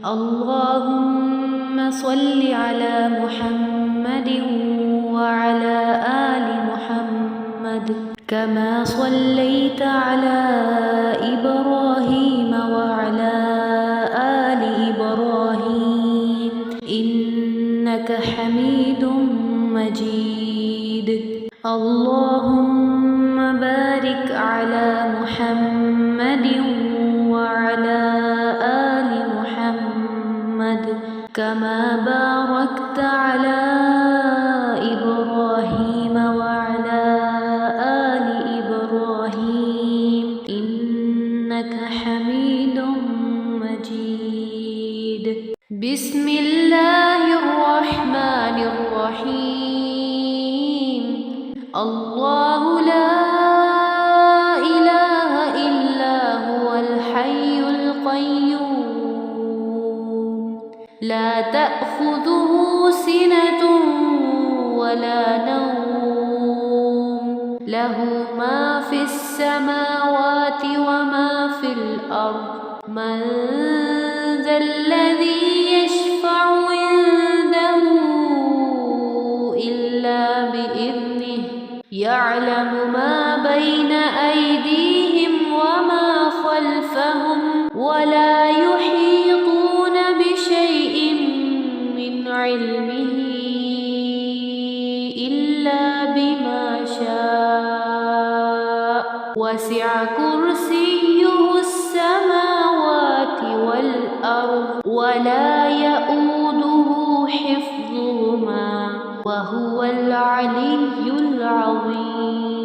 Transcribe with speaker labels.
Speaker 1: اللهم صل على محمد وعلى آل محمد كما صليت على إبراهيم وعلى آل إبراهيم إنك حميد مجيد. اللهم بارك على محمد وعلى آل محمد كما باركت على إبراهيم وعلى آل إبراهيم إنك حميد مجيد. بسم الله الرحمن الرحيم. الله لا إله إلا هو الحي القيوم لا تأخذه سنة ولا نوم له ما في السماوات وما في الأرض من ذا الذي يشفع عنده إلا بإذنه يعلم ما بين أيديهم وما خلفهم ولا يحيطون بشيء من علمه إلا بما شاء وسع كرسيه السماوات والأرض ولا يؤوده حفظهما وهو العلي العظيم.